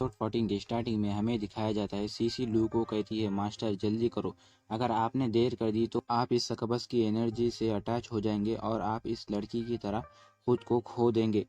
Episode 14 के starting में हमें दिखाया जाता है सीसी लू को कहती है, मास्टर जल्दी करो, अगर आपने देर कर दी तो आप इस सकबस की एनर्जी से अटैच हो जाएंगे और आप इस लड़की की तरह खुद को खो देंगे।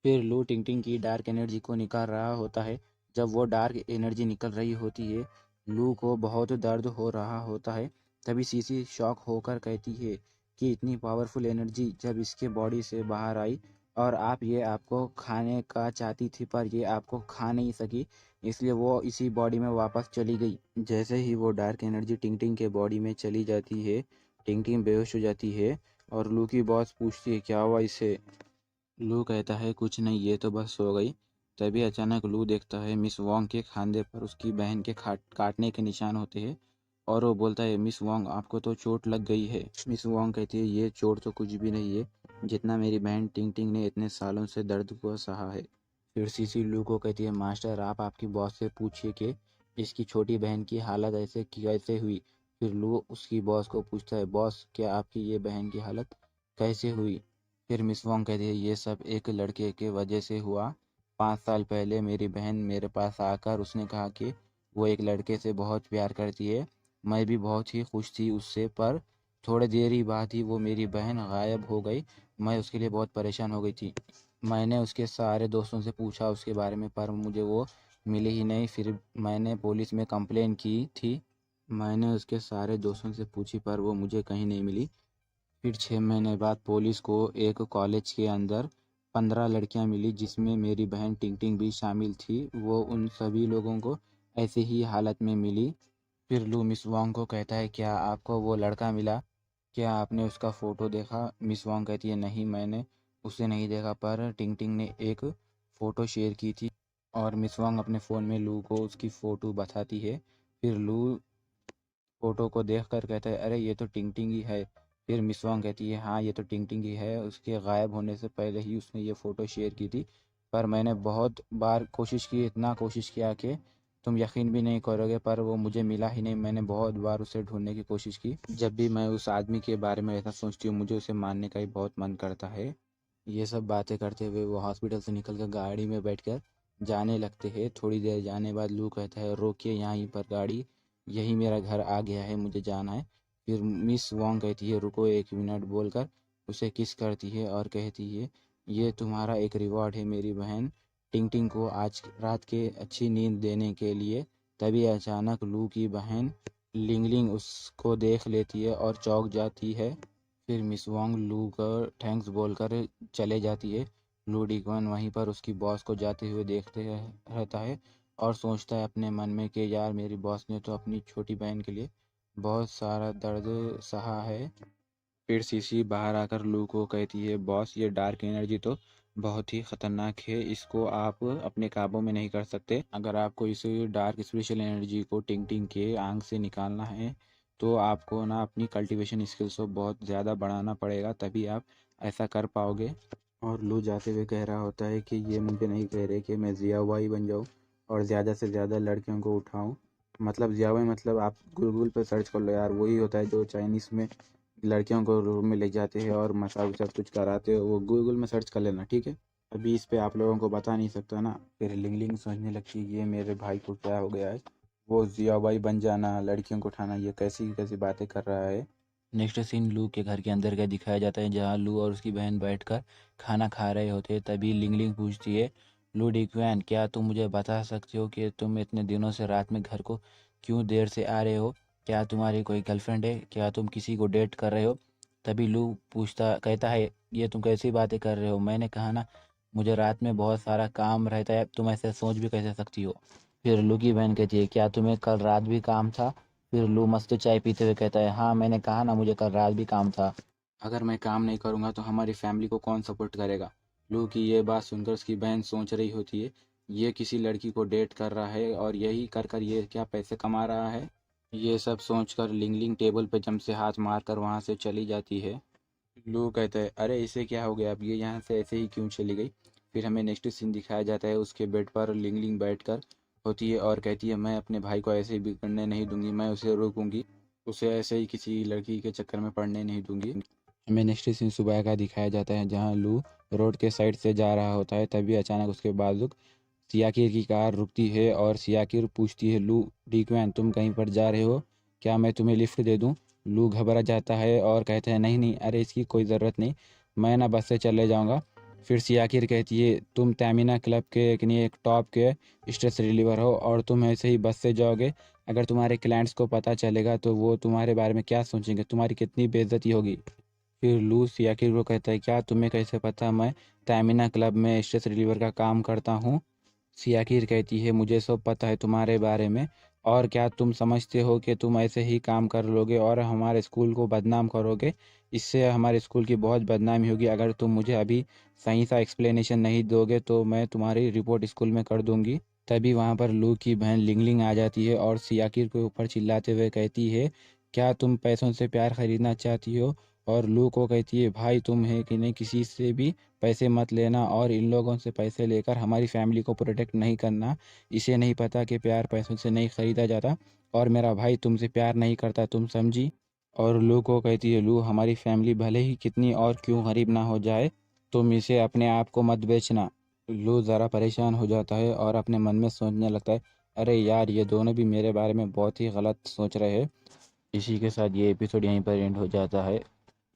फिर लू टिंगटिंग की डार्क एनर्जी को निकाल रहा होता है। जब वो डार्क एनर्जी निकल रही होती है, लू को बहुत दर्द हो रहा होता है। तभी सीसी शॉक होकर कहती है कि इतनी पावरफुल एनर्जी जब इसके बॉडी से बाहर आई और ये आपको खाने का चाहती थी पर ये आपको खा नहीं सकी, इसलिए वो इसी बॉडी में वापस चली गई। जैसे ही वो डार्क एनर्जी टिंगटिंग के बॉडी में चली जाती है, टिंगटिंग बेहोश हो जाती है और लू की बॉस पूछती है क्या हुआ इसे। लू कहता है कुछ नहीं, ये तो बस सो गई। तभी अचानक लू देखता है मिस वोंग के खांधे पर उसकी बहन के काटने के निशान होते हैं और वो बोलता है मिस वोंग आपको तो चोट लग गई है। मिस वोंग कहती है ये चोट तो कुछ भी नहीं है जितना मेरी बहन टिंग टिंग ने इतने सालों से दर्द को सहा है। फिर सीसी लू को कहती है मास्टर आप आपकी बॉस से पूछिए कि इसकी छोटी बहन की हालत ऐसे कैसे हुई। फिर लू उसकी बॉस को पूछता है बॉस क्या आपकी ये बहन की हालत कैसे हुई। फिर मिस वोंग कहती है ये सब एक लड़के के वजह से हुआ। 5 साल पहले मेरी बहन मेरे पास आकर उसने कहा कि वो एक लड़के से बहुत प्यार करती है। मैं भी बहुत ही खुश थी उससे, पर थोड़ी देर ही बाद ही वो मेरी बहन गायब हो गई। मैं उसके लिए बहुत परेशान हो गई थी। मैंने उसके सारे दोस्तों से पूछा उसके बारे में पर मुझे वो मिली ही नहीं। फिर मैंने पुलिस में कंप्लेन की थी। मैंने उसके सारे दोस्तों से पूछी पर वो मुझे कहीं नहीं मिली। फिर 6 महीने बाद पुलिस को एक कॉलेज के अंदर 15 लड़कियां मिली जिसमें मेरी बहन टिंग टिंग भी शामिल थी। वो उन सभी लोगों को ऐसे ही हालत में मिली। फिर लू मिस वांग को कहता है क्या आपको वो लड़का मिला, क्या आपने उसका फ़ोटो देखा। मिस वांग कहती है नहीं मैंने उसे नहीं देखा, पर टिंग टिंग ने एक फ़ोटो शेयर की थी और मिस वांग अपने फ़ोन में लू को उसकी फ़ोटो बताती है। फिर लू फ़ोटो को देखकर कहता है अरे ये तो टिंग टिंग ही है। फिर मिस वांग कहती है हाँ ये तो टिंग टिंग ही है, उसके गायब होने से पहले ही उसने ये फ़ोटो शेयर की थी, पर मैंने बहुत बार कोशिश की, इतना कोशिश किया कि तुम यकीन भी नहीं करोगे, पर वो मुझे मिला ही नहीं। मैंने बहुत बार उसे ढूंढने की कोशिश की। जब भी मैं उस आदमी के बारे में ऐसा सोचती हूँ मुझे उसे मारने का ही बहुत मन करता है। ये सब बातें करते हुए वो हॉस्पिटल से निकलकर गाड़ी में बैठकर जाने लगते हैं। थोड़ी देर जाने बाद लू कहता है रोकिए यहीं पर गाड़ी, यही मेरा घर आ गया है, मुझे जाना है। फिर मिस वोंग कहती है रुको 1 मिनट बोलकर उसे किस करती है और कहती है ये तुम्हारा एक रिवॉर्ड है मेरी बहन टिंग टिंग को आज रात के अच्छी नींद देने के लिए। तभी अचानक लू की बहन लिंगलिंग उसको देख लेती है और चौंक जाती है। फिर मिस वोंग लू को थैंक्स बोलकर चले जाती है। लू डिकवन वहीं पर उसकी बॉस को जाते हुए रहता है और सोचता है अपने मन में कि यार मेरी बॉस ने तो अपनी छोटी बहन के लिए बहुत सारा दर्द सहा है। फिर सीसी बाहर आकर लू को कहती है बॉस ये डार्क एनर्जी तो बहुत ही खतरनाक है, इसको आप अपने काबू में नहीं कर सकते। अगर आपको इस डार्क स्पिरिचुअल एनर्जी को टिंग टिंग के आंख से निकालना है तो आपको ना अपनी कल्टीवेशन स्किल्स को बहुत ज़्यादा बढ़ाना पड़ेगा, तभी आप ऐसा कर पाओगे। और लू जाते हुए कह रहा होता है कि ये मुझे नहीं कह रहे कि मैं जियावाई बन जाऊँ और ज़्यादा से ज़्यादा लड़कियों को उठाऊँ। मतलब जियावाई मतलब आप गूगल पे सर्च कर लो यार, वही होता है जो चाइनीज़ में लड़कियों को रूम में ले जाते हैं और मसाज वसाज कुछ कराते हो, वो गूगल में सर्च कर लेना ठीक है। अभी इस पे आप लोगों को बता नहीं सकता ना। फिर लिंगलिंग सोचने लगती है ये मेरे भाई को क्या हो गया है, वो जियाबाई बन जाना लड़कियों को उठाना ये कैसी कैसी बातें कर रहा है। नेक्स्ट सीन लू के घर के अंदर का दिखाया जाता है जहाँ लू और उसकी बहन बैठकर खाना खा रहे होते हैं। तभी लिंगलिंग पूछती है लू डिक्वैन क्या तुम मुझे बता सकते हो कि तुम इतने दिनों से रात में घर को क्यों देर से आ रहे हो, क्या तुम्हारी कोई गर्लफ्रेंड है, क्या तुम किसी को डेट कर रहे हो। तभी लू पूछता कहता है ये तुम कैसी बातें कर रहे हो, मैंने कहा ना मुझे रात में बहुत सारा काम रहता है, तुम ऐसे सोच भी कैसे सकती हो। फिर लू की बहन कहती है क्या तुम्हें कल रात भी काम था। फिर लू मस्त चाय पीते हुए कहता है हाँ मैंने कहा ना मुझे कल रात भी काम था, अगर मैं काम नहीं करूँगा तो हमारी फैमिली को कौन सपोर्ट करेगा। लू की ये बात सुनकर उसकी बहन सोच रही होती है ये किसी लड़की को डेट कर रहा है और यही कर कर ये क्या पैसे कमा रहा है। ये सब सोचकर लिंगलिंग टेबल पर जम से हाथ मारकर वहाँ से चली जाती है। लू कहता है अरे इसे क्या हो गया, अब ये यहाँ से ऐसे ही क्यों चली गई। फिर हमें नेक्स्ट सीन दिखाया जाता है उसके बेड पर लिंगलिंग बैठकर होती है और कहती है मैं अपने भाई को ऐसे ही बिगड़ने नहीं दूंगी, मैं उसे रोकूंगी, उसे ऐसे ही किसी लड़की के चक्कर में पड़ने नहीं दूंगी। हमें नेक्स्ट सीन सुबह का दिखाया जाता है जहाँ लू रोड के साइड से जा रहा होता है। तभी अचानक उसके बाजू सियाकिर की कार रुकती है और सियाकिर पूछती है, लू डीक्वैन तुम कहीं पर जा रहे हो, क्या मैं तुम्हें लिफ्ट दे दूं? लू घबरा जाता है और कहता है, नहीं नहीं, अरे इसकी कोई ज़रूरत नहीं, मैं ना बस से चले जाऊंगा। फिर सियाकिर कहती है, तुम तैमीना क्लब के एक टॉप के स्ट्रेस रिलीवर हो और तुम ऐसे ही बस से जाओगे, अगर तुम्हारे क्लाइंट्स को पता चलेगा तो वो तुम्हारे बारे में क्या सोचेंगे, तुम्हारी कितनी बेइज्जती होगी। फिर लू सियाकिर को कहता है, क्या तुम्हें कैसे पता मैं तैमीना क्लब में स्ट्रेस रिलीवर का काम करता हूँ? सियाकिर कहती है, मुझे सब पता है तुम्हारे बारे में, और क्या तुम समझते हो कि तुम ऐसे ही काम कर लोगे और हमारे स्कूल को बदनाम करोगे? इससे हमारे स्कूल की बहुत बदनामी होगी। अगर तुम मुझे अभी सही सा एक्सप्लेनेशन नहीं दोगे तो मैं तुम्हारी रिपोर्ट स्कूल में कर दूंगी। तभी वहाँ पर लू की बहन लिंगलिंग आ जाती है और सियाकिर के ऊपर चिल्लाते हुए कहती है, क्या तुम पैसों से प्यार खरीदना चाहती हो? और लू को कहती है, भाई तुम है कि नहीं, किसी से भी पैसे मत लेना और इन लोगों से पैसे लेकर हमारी फैमिली को प्रोटेक्ट नहीं करना। इसे नहीं पता कि प्यार पैसों से नहीं खरीदा जाता, और मेरा भाई तुमसे प्यार नहीं करता, तुम समझी? और लू को कहती है, लू हमारी फैमिली भले ही कितनी और क्यों गरीब ना हो जाए, तुम इसे अपने आप को मत बेचना। लू ज़रा परेशान हो जाता है और अपने मन में सोचने लगता है, अरे यार ये दोनों भी मेरे बारे में बहुत ही गलत सोच रहे हैं। इसी के साथ ये एपिसोड यहीं पर एंड हो जाता है।